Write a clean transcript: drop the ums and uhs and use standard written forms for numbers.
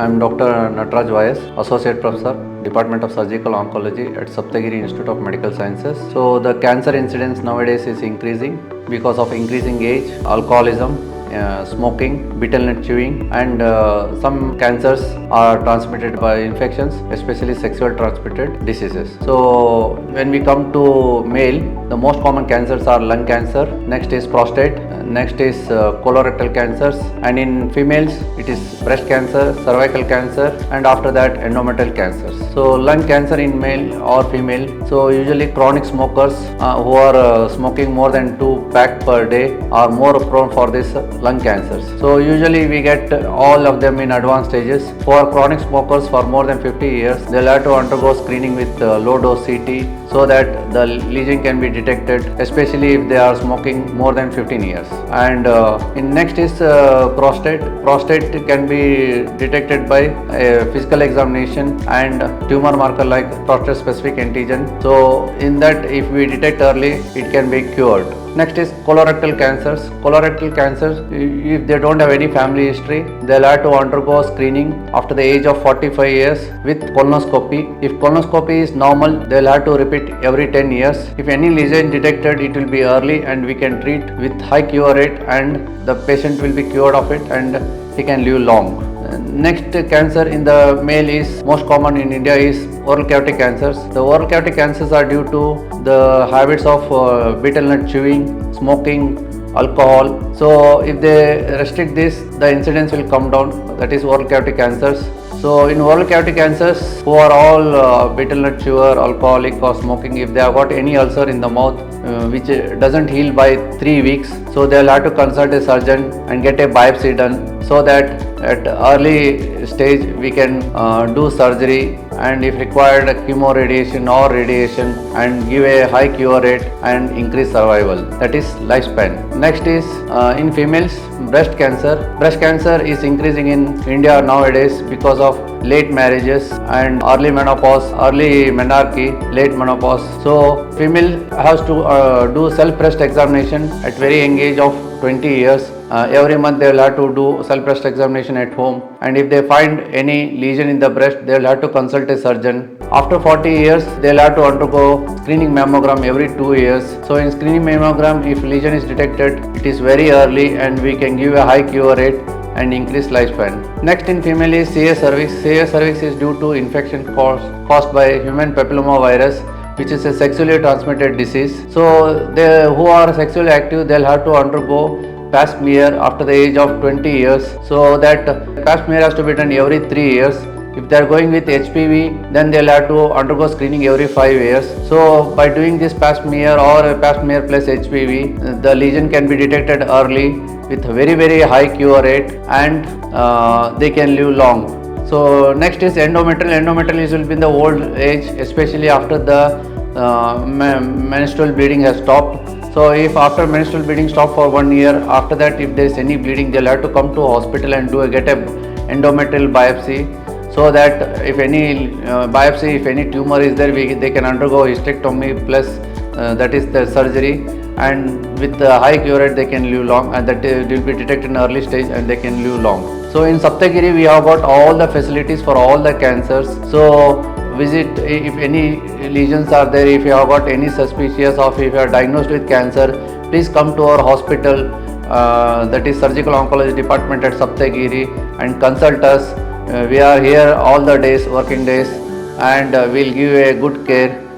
I'm Dr. Nataraj Y S, Associate Professor, Department of Surgical Oncology at Sapthagiri Institute of Medical Sciences. So the cancer incidence nowadays is increasing because of increasing age, alcoholism, smoking, betel nut chewing, and some cancers are transmitted by infections, especially sexual transmitted diseases. So when we come to male, the most common cancers are lung cancer, next is prostate, next is colorectal cancers, and in females it is breast cancer, cervical cancer, and after that endometrial cancers. So lung cancer in male or female, so usually chronic smokers who are smoking more than 2 packs per day are more prone for this lung cancers. So usually we get all of them in advanced stages. For chronic smokers for more than 50 years, they'll have to undergo screening with low dose CT so that the lesion can be detected, especially if they are smoking more than 15 years. And in next is prostate. Prostate can be detected by a physical examination and tumor marker like prostate specific antigen. So in that, if we detect early, it can be cured. Next is colorectal cancers. Colorectal cancers, if they don't have any family history, they'll have to undergo screening after the age of 45 years with colonoscopy. If colonoscopy is normal, they'll have to repeat every 10 years. If any lesion detected, it will be early and we can treat with high cure rate, and the patient will be cured of it and he can live long. Next cancer in the male is most common in India is oral cavity cancers. The oral cavity cancers are due to the habits of betel nut chewing, smoking, alcohol. So if they restrict this, the incidence will come down. That is oral cavity cancers. So in oral cavity cancers, who are all betel nut chewer, alcoholic or smoking, if they have got any ulcer in the mouth which doesn't heal by 3 weeks, so they'll have to consult a surgeon and get a biopsy done, so that at early stage we can do surgery and if required chemoradiation or radiation and give a high cure rate and increase survival. That is lifespan. Next is in females, breast cancer. Breast cancer is increasing in India nowadays because of late marriages and early menopause, early menarche, late menopause. So female has to do self breast examination at very young age of 20 years. Every month they will have to do self breast examination at home, and if they find any lesion in the breast, they will have to consult a surgeon. After 40 years, they will have to undergo screening mammogram every 2 years. So in screening mammogram, if lesion is detected, it is very early and we can give a high cure rate and increase lifespan. Next in female is CS cervix. CS cervix is due to infection caused by human papilloma virus, which is a sexually transmitted disease. So they who are sexually active, they'll have to undergo pap smear after the age of 20 years. So that pap smear has to be done every 3 years. If they are going with HPV, then they'll have to undergo screening every 5 years. So by doing this pap smear or a pap smear plus HPV, the lesion can be detected early with very high cure rate, and they can live long. So next is endometrial. Endometrial will be in the old age, especially after the menstrual bleeding has stopped. So if after menstrual bleeding stop for 1 year, after that if there is any bleeding, they'll have to come to hospital and get a endometrial biopsy, so that if any biopsy, if any tumor is there, they can undergo hysterectomy plus that is the surgery, and with the high cure rate they can live long, and that will be detected in early stage and they can live long. So in Sapthagiri we have got all the facilities for all the cancers. So visit if any lesions are there, if you have got any suspicious or if you are diagnosed with cancer, please come to our hospital, that is Surgical Oncology Department at Sapthagiri, and consult us. We are here all the days, working days, and we'll give a good care